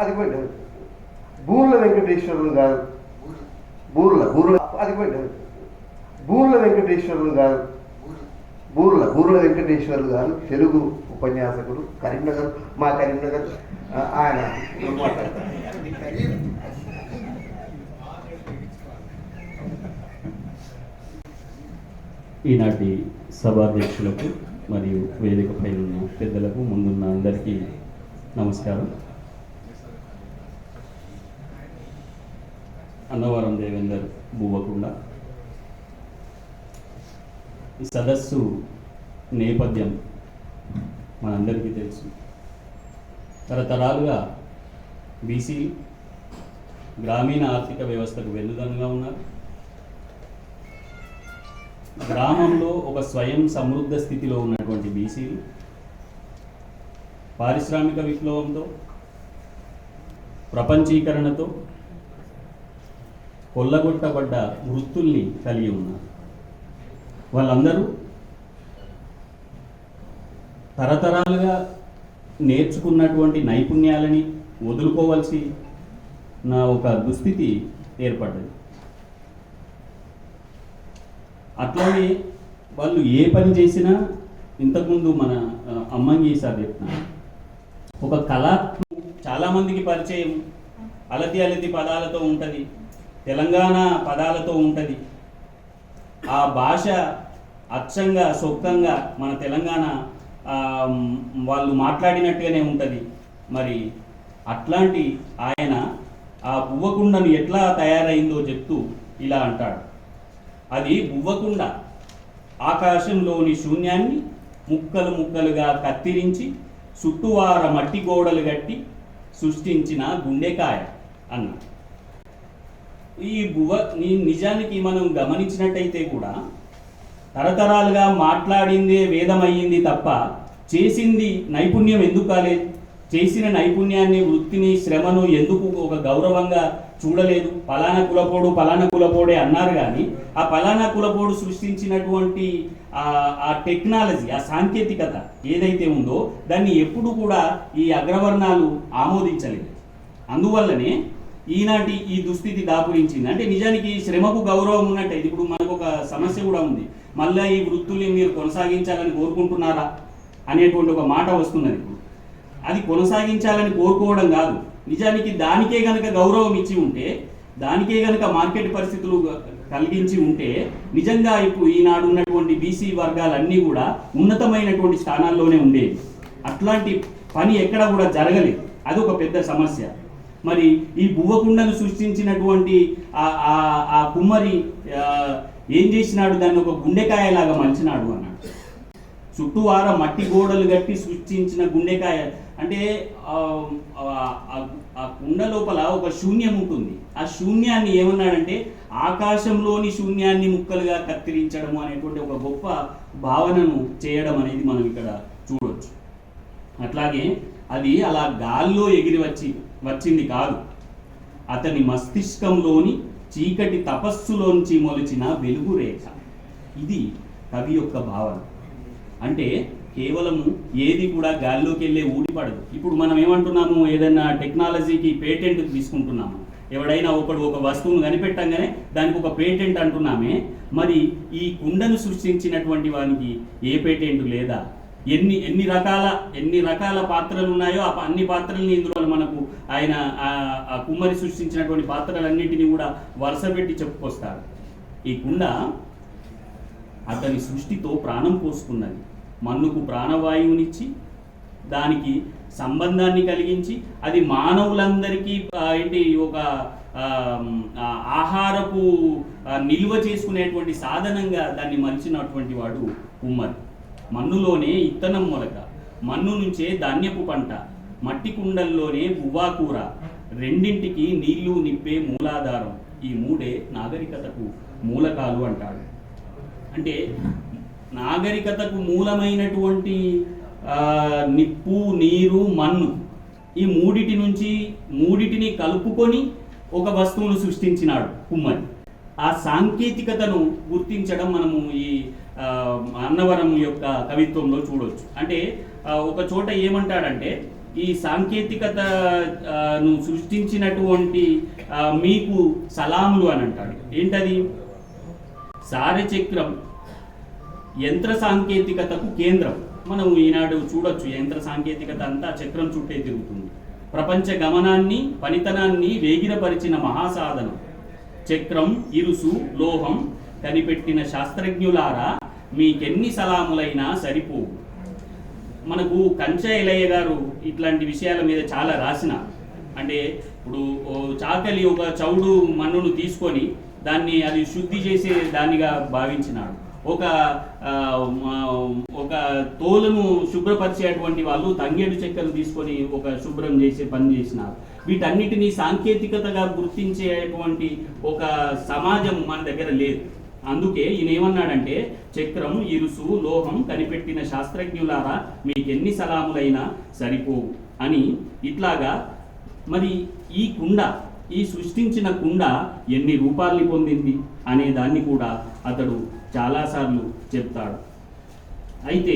అది పోయింది. బూర్ల వెంకటేశ్వరులు గారు అది పోయింది. బూర్ల వెంకటేశ్వరులు గారు బూర్ల వెంకటేశ్వరులు గారు తెలుగు ఉపన్యాసకుడు, కరీంనగర్, మా కరీంనగర్. ఆయన మాట్లాడతారు. ఈనాటి సభాధ్యక్షులకు మరియు వేదికపై ఉన్న పెద్దలకు, ముందున్న అందరికీ నమస్కారం. అన్నవరం దేవేందర్ బువ్వకుండ. ఈ సదస్సు నేపథ్యం మనందరికీ తెలుసు. తరతరాలుగా బీసీ గ్రామీణ ఆర్థిక వ్యవస్థకు వెన్నుదన్నుగా ఉన్నారు. గ్రామంలో ఒక స్వయం సమృద్ధ స్థితిలో ఉన్నటువంటి బీసీలు పారిశ్రామిక విప్లవంతో, ప్రపంచీకరణతో కొల్లగొట్టబడ్డ వృత్తుల్ని కలిగి ఉన్నారు. వాళ్ళందరూ తరతరాలుగా నేర్చుకున్నటువంటి నైపుణ్యాలని వదులుకోవాల్సి నా ఒక దుస్థితి ఏర్పడ్డది. అట్లానే వాళ్ళు ఏ పని చేసినా, ఇంతకుముందు మన అమ్మంగి సార్ చెప్తున్నారు, ఒక కళ చాలామందికి పరిచయం అలతి పదాలతో ఉంటుంది, తెలంగాణ పదాలతో ఉంటుంది. ఆ భాష అచ్చంగా సొక్కంగా మన తెలంగాణ వాళ్ళు మాట్లాడినట్టుగానే ఉంటుంది. మరి అట్లాంటి ఆయన ఆ బువ్వకుండను ఎట్లా తయారైందో చెప్తూ ఇలా అంటాడు. అది బువ్వకుండ ఆకాశంలోని శూన్యాన్ని ముక్కలు ముక్కలుగా కత్తిరించి చుట్టువార మట్టి గోడలు కట్టి సృష్టించిన గుండెకాయ అన్న. ఈ నిజానికి మనం గమనించినట్టయితే కూడా తరతరాలుగా మాట్లాడిందే వేదమయ్యింది తప్ప చేసింది నైపుణ్యం ఎందుకు కాలేదు? చేసిన నైపుణ్యాన్ని, వృత్తిని, శ్రమను ఎందుకు ఒక గౌరవంగా చూడలేదు? పలానా కులపోడే అన్నారు, కానీ ఆ పలానా కులపోడు సృష్టించినటువంటి ఆ టెక్నాలజీ, ఆ సాంకేతికత ఏదైతే ఉందో దాన్ని ఎప్పుడు కూడా ఈ అగ్రవర్ణాలు ఆమోదించలేదు. అందువల్లనే ఈనాటి ఈ దుస్థితి దాపురించింది. అంటే నిజానికి శ్రమకు గౌరవం ఉన్నట్టయితే, ఇప్పుడు మనకు ఒక సమస్య కూడా ఉంది, మళ్ళీ ఈ వృత్తుల్ని మీరు కొనసాగించాలని కోరుకుంటున్నారా అనేటువంటి ఒక మాట వస్తున్నది. ఇప్పుడు అది కొనసాగించాలని కోరుకోవడం కాదు, నిజానికి దానికే గనక గౌరవం ఇచ్చి ఉంటే, దానికే గనక మార్కెట్ పరిస్థితులు కలిగించి ఉంటే, నిజంగా ఇప్పుడు ఈనాడు ఉన్నటువంటి బీసీ వర్గాలన్నీ కూడా ఉన్నతమైనటువంటి స్థానాల్లోనే ఉండేవి. అట్లాంటి పని ఎక్కడ కూడా జరగలేదు. అది ఒక పెద్ద సమస్య. మరి ఈ బువ్వకుండను సృష్టించినటువంటి ఆ కుమ్మరి ఏం చేసినాడు? దాన్ని ఒక గుండెకాయలాగా మలిచినాడు అన్నాడు. చుట్టూవార మట్టి గోడలు కట్టి సృష్టించిన గుండెకాయ అంటే ఆ కుండ లోపల ఒక శూన్యం ఉంటుంది. ఆ శూన్యాన్ని ఏమన్నాడంటే ఆకాశంలోని శూన్యాన్ని ముక్కలుగా కత్తిరించడము అనేటువంటి ఒక గొప్ప భావనను చేయడం అనేది మనం ఇక్కడ చూడవచ్చు. అట్లాగే అది అలా గాల్లో ఎగిరి వచ్చింది కాదు, అతని మస్తిష్కంలోని చీకటి తపస్సులోంచి మొలిచిన వెలుగు రేఖ. ఇది కవి యొక్క భావన. అంటే కేవలము ఏది కూడా గాల్లోకి వెళ్ళే ఊడిపడదు. ఇప్పుడు మనం ఏమంటున్నాము, ఏదైనా టెక్నాలజీకి పేటెంట్ తీసుకుంటున్నాము. ఎవడైనా ఒక వస్తువును కనిపెట్టంగానే దానికి ఒక పేటెంట్ అంటున్నామే. మరి ఈ కుండను సృష్టించినటువంటి వానికి ఏ పేటెంట్ లేదా? ఎన్ని రకాల పాత్రలు ఉన్నాయో ఆ అన్ని పాత్రల్ని ఇందులో మనకు ఆయన ఆ కుమ్మరి సృష్టించినటువంటి పాత్రలన్నింటినీ కూడా వరుస పెట్టి చెప్పుకొస్తాడు. ఈ కుండ అతని సృష్టితో ప్రాణం పోసుకున్నది. మన్నుకు ప్రాణవాయువునిచ్చి దానికి సంబంధాన్ని కలిగించి అది మానవులందరికీ ఒక ఆహారపు నిల్వ చేసుకునేటువంటి సాధనంగా దాన్ని మలిచినటువంటి వాడు కుమ్మరి. మన్నులోనే ఇత్తనం మొలక, మన్ను నుంచే ధాన్యపు పంట, మట్టి కుండల్లోనే బువ్వాకూర, రెండింటికి నీళ్లు నింపే మూలాధారం. ఈ మూడే నాగరికతకు మూలకాలు అంటాడు. అంటే నాగరికతకు మూలమైనటువంటి నిప్పు, నీరు, మన్ను, ఈ మూడిటిని కలుపుకొని ఒక వస్తువును సృష్టించినాడు కుమ్మరి. ఆ సాంకేతికతను గుర్తించడం మనము ఈ అన్నవరం యొక్క కవిత్వంలో చూడవచ్చు. అంటే ఒక చోట ఏమంటాడంటే, ఈ సాంకేతికతను సృష్టించినటువంటి మీకు సలాములు అని అంటాడు. ఏంటది? సారచక్రం యంత్ర సాంకేతికతకు కేంద్రం. మనం ఈనాడు చూడొచ్చు, యంత్ర సాంకేతికత అంతా చక్రం చుట్టే తిరుగుతుంది. ప్రపంచ గమనాన్ని, పనితనాన్ని వేగిరపరిచిన మహాసాధనం చక్రం, ఇరుసు, లోహం కనిపెట్టిన శాస్త్రజ్ఞులారా మీకెన్ని సలాములైనా సరిపోవు. మనకు కంచె ఎలయ్య గారు ఇట్లాంటి విషయాల మీద చాలా రాసిన. అంటే ఇప్పుడు చాకలి ఒక చౌడు మన్నును తీసుకొని దాన్ని అది శుద్ధి చేసే దానిగా భావించినాడు. ఒక తోలును శుభ్రపరిచేటువంటి వాళ్ళు తంగేడు చెక్కలు తీసుకొని ఒక శుభ్రం చేసే పని చేసినారు. వీటన్నిటినీ సాంకేతికతగా గుర్తించేటువంటి ఒక సమాజం మన దగ్గర లేదు. అందుకే ఈయన ఏమన్నాడంటే, చక్రం, ఇరుసు, లోహం కనిపెట్టిన శాస్త్రజ్ఞులారా మీకెన్ని సలాములైనా సరిపోవు అని. ఇట్లాగా మరి ఈ కుండ, ఈ సృష్టించిన కుండ ఎన్ని రూపాల్ని పొందింది అనే దాన్ని కూడా అతడు చాలాసార్లు చెప్తాడు. అయితే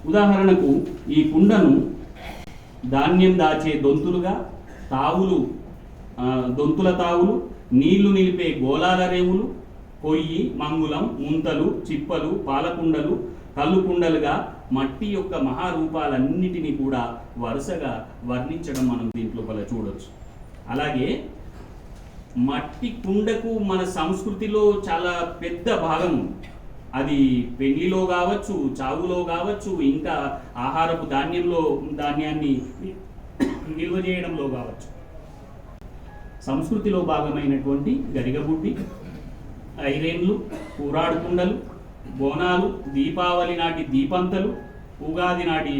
ఉదాహరణకు ఈ కుండను ధాన్యం దాచే దొంతులుగా, దొంతుల తావులు, నీళ్లు నిలిపే గోళాల రేవులు, కొయ్యి, మంగుళం, ముంతలు, చిప్పలు, పాలకుండలు, కల్లుకుండలుగా మట్టి యొక్క మహారూపాలన్నిటినీ కూడా వరుసగా వర్ణించడం మనం దీంట్లో చూడొచ్చు. అలాగే మట్టి కుండకు మన సంస్కృతిలో చాలా పెద్ద భాగం ఉంది. అది పెళ్లిలో కావచ్చు, చావులో కావచ్చు, ఇంకా ఆహారపు ధాన్యాన్ని నిల్వ చేయడంలో కావచ్చు. సంస్కృతిలో భాగమైనటువంటి గరిగబుడ్డి, ఐరేన్లు, కూరాడు కుండలు, బోనాలు, దీపావళి నాటి దీపంతలు, ఉగాది నాటి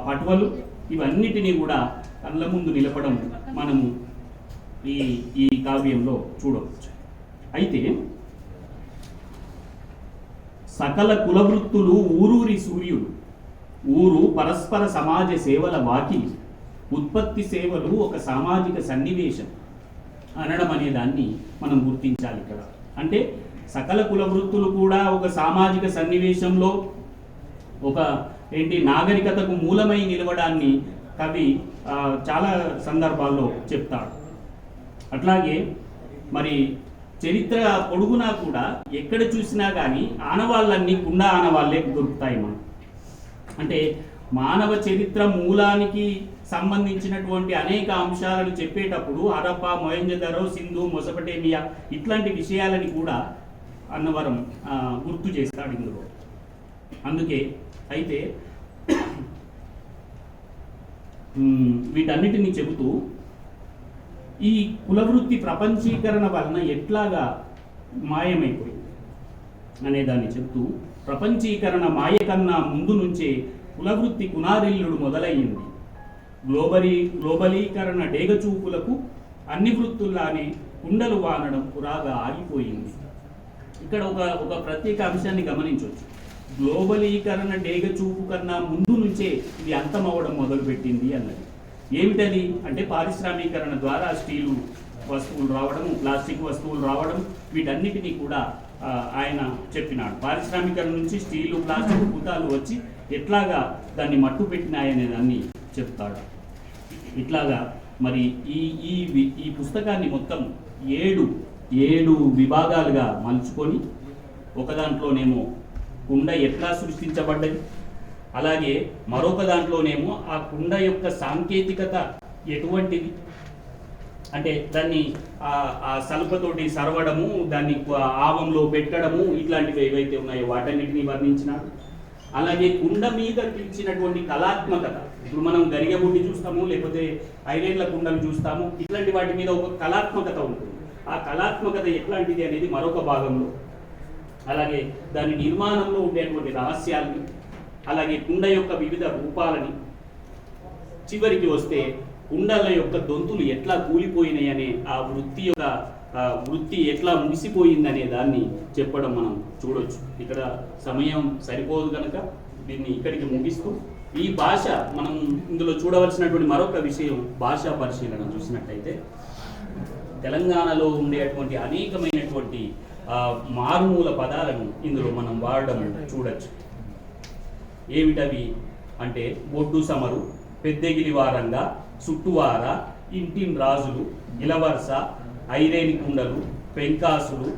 పటువలు, ఇవన్నిటినీ కూడా కళ్ళ ముందు నిలపడం మనము ఈ కావ్యంలో చూడవచ్చు. అయితే సకల కులవృత్తులు ఊరూరి సూర్యుడు, ఊరు పరస్పర సమాజ సేవల వాకిలి, ఉత్పత్తి సేవలు ఒక సామాజిక సన్నివేశం అనడం అనే దాన్ని మనం గుర్తించాలి ఇక్కడ. అంటే సకల కులవృత్తులు కూడా ఒక సామాజిక సన్నివేశంలో ఒక నాగరికతకు మూలమై నిలవడాన్ని కవి చాలా సందర్భాల్లో చెప్తాడు. అట్లాగే మరి చరిత్ర పొడుగునా కూడా ఎక్కడ చూసినా కానీ ఆనవాళ్ళన్నీ కుండ ఆనవాళ్ళే దొరుకుతాయి మనం. అంటే మానవ చరిత్ర మూలానికి సంబంధించినటువంటి అనేక అంశాలను చెప్పేటప్పుడు హరప్పా, మొహంజదారో, సింధు, మొసపటేమియా ఇట్లాంటి విషయాలని కూడా అన్నవరం గుర్తు చేస్తాడు ఇందులో. అందుకే అయితే వీటన్నిటిని చెబుతూ ఈ కులవృత్తి ప్రపంచీకరణ వలన ఎట్లాగా మాయమైపోయింది అనేదాన్ని చెబుతూ, ప్రపంచీకరణ మాయ కన్నా ముందు నుంచే కులవృత్తి కునారిల్లుడు మొదలయ్యింది. గ్లోబలీకరణ డేగచూపులకు అన్ని వృత్తుల్లానే కుండలు వానడం పురాగా ఆగిపోయింది. ఇక్కడ ఒక ప్రత్యేక అంశాన్ని గమనించవచ్చు. గ్లోబలీకరణ డేగచూపు కన్నా ముందు నుంచే ఇది అంతమవ్వడం మొదలుపెట్టింది అన్నది. ఏమిటది అంటే పారిశ్రామీకరణ ద్వారా స్టీలు వస్తువులు రావడం, ప్లాస్టిక్ వస్తువులు రావడం, వీటన్నిటినీ కూడా ఆయన చెప్పినాడు. పారిశ్రామీకరణ నుంచి స్టీలు, ప్లాస్టిక్ భూతాలు వచ్చి ఎట్లాగా దాన్ని మట్టు పెట్టినాయనే దాన్ని చెప్తాడు. ఇట్లాగా మరి ఈ పుస్తకాన్ని మొత్తం ఏడు విభాగాలుగా మలుచుకొని, ఒక దాంట్లోనేమో కుండ ఎట్లా సృష్టించబడ్డది, అలాగే మరొక దాంట్లోనేమో ఆ కుండ యొక్క సాంకేతికత ఎటువంటిది, అంటే దాన్ని ఆ సలుపతోటి సరవడము, దాన్ని ఆవంలో పెట్టడము, ఇట్లాంటివి ఏవైతే ఉన్నాయో వాటన్నిటిని వర్ణించినాడు. అలాగే కుండ మీద పిలిచినటువంటి కళాత్మకత, ఇప్పుడు మనం గరిగబుడ్డి చూస్తాము, లేకపోతే ఐరేన్ల కుండలు చూస్తాము, ఇట్లాంటి వాటి మీద ఒక కళాత్మకత ఉంటుంది. ఆ కళాత్మకత ఎట్లాంటిది అనేది మరొక భాగంలో, అలాగే దాని నిర్మాణంలో ఉండేటువంటి రహస్యాలని, అలాగే కుండ యొక్క వివిధ రూపాలని, చివరికి వస్తే కుండల యొక్క దొంతులు ఎట్లా కూలిపోయినాయి అనే ఆ వృత్తి ఎట్లా ముగిసిపోయిందనే దాన్ని చెప్పడం మనం చూడొచ్చు. ఇక్కడ సమయం సరిపోదు కనుక దీన్ని ఇక్కడికి ముగిస్తూ, ఈ భాష మనం ఇందులో చూడవలసినటువంటి మరొక విషయం భాషా పరిశీలన చూసినట్టయితే తెలంగాణలో ఉండేటువంటి అనేకమైనటువంటి మారుమూల పదాలను ఇందులో మనం వాడడం చూడొచ్చు. ఏమిటవి అంటే బొడ్డు సమరు, పెద్దెగిలివారంగా సుట్టువార ఇంటిన్ రాజులు ఇలవరస ఐరేని కుండలు పెంకాసులు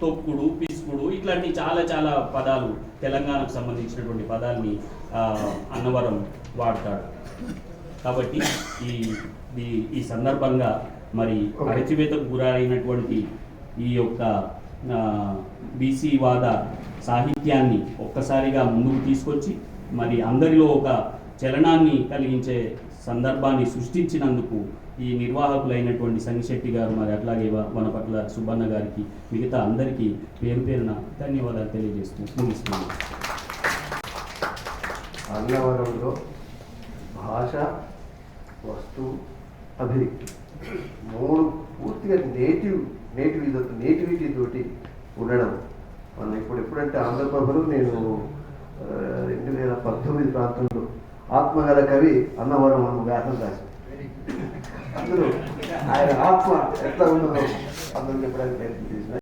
తొక్కుడు పిసుకుడు ఇట్లాంటి చాలా చాలా పదాలు తెలంగాణకు సంబంధించినటువంటి పదాల్ని అన్నవరం వాడతాడు. కాబట్టి ఈ సందర్భంగా మరి అణచివేతకు గురైనటువంటి ఈ యొక్క బీసీ వాద సాహిత్యాన్ని ఒక్కసారిగా ముందుకు తీసుకొచ్చి మరి అందరిలో ఒక చలనాన్ని కలిగించే సందర్భాన్ని సృష్టించినందుకు ఈ నిర్వాహకులైనటువంటి సంగిశెట్టి గారు మరి అట్లాగే వనపట్ల సుబ్బన్న గారికి మిగతా అందరికీ పేరు పేరున ధన్యవాదాలు తెలియజేస్తూ ముగిస్తున్నాను. అన్నవరంలో భాష, వస్తువు, అభివృద్ధి మూడు పూర్తిగా నేటివిటీ తోటి ఉండడం. మనం ఎప్పుడంటే ఆంధ్రప్రభలో నేను 2019 ప్రాంతంలో ఆత్మగల కవి అన్నవరం వ్యాసం రాశాను. అందులో ఆయన ఆత్మ ఎట్లా ఉన్నదో అందరూ చెప్పడానికి ప్రయత్నం చేసిన